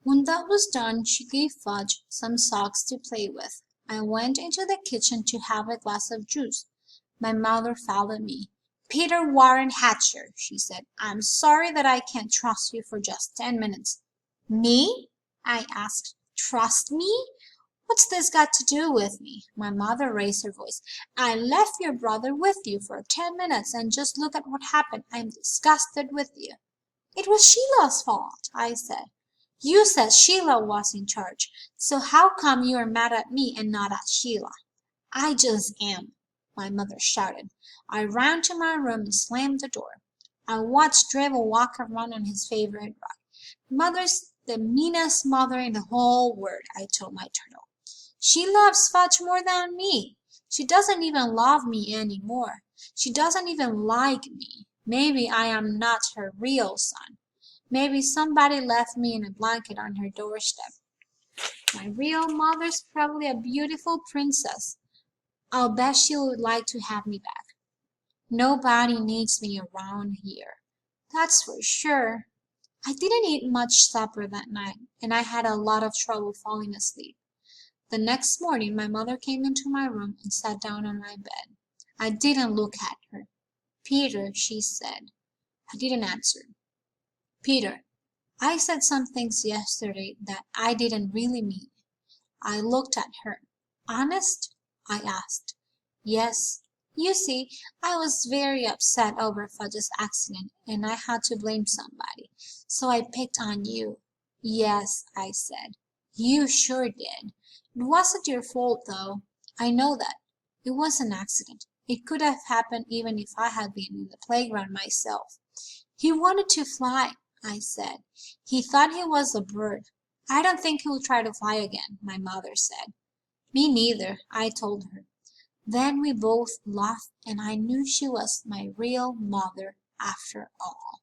When that was done, she gave Fudge some socks to play with. I went into the kitchen to have a glass of juice. My mother followed me. "Peter Warren Hatcher," she said, "I'm sorry that I can't trust you for just 10 minutes." "Me?" I asked. "Trust me? What's this got to do with me?" My mother raised her voice. "I left your brother with you for 10 minutes, and just look at what happened. I'm disgusted with you." "It was Sheila's fault," I said. "You said Sheila was in charge, so how come you're mad at me and not at Sheila?" "I just am," my mother shouted. I ran to my room and slammed the door. I watched Drabble walk around on his favorite rug. "Mother's the meanest mother in the whole world," I told my turtle. "She loves Fudge more than me. She doesn't even love me any more. She doesn't even like me. Maybe I am not her real son. Maybe somebody left me in a blanket on her doorstep. My real mother's probably a beautiful princess. I'll bet she would like to have me back. Nobody needs me around here, that's for sure." I didn't eat much supper that night, and I had a lot of trouble falling asleep. The next morning my mother came into my room and sat down on my bed. I didn't look at her. "Peter," she said. I didn't answer. "Peter, I said some things yesterday that I didn't really mean." I looked at her. "Honest?" I asked. "Yes. You see, I was very upset over Fudge's accident, and I had to blame somebody, so I picked on you." "Yes," I said. "You sure did. It wasn't your fault, though. I know that. It was an accident. It could have happened even if I had been in the playground myself." "He wanted to fly," I said. "He thought he was a bird. I don't think he'll try to fly again," my mother said. "Me neither," I told her. Then we both laughed, and I knew she was my real mother after all.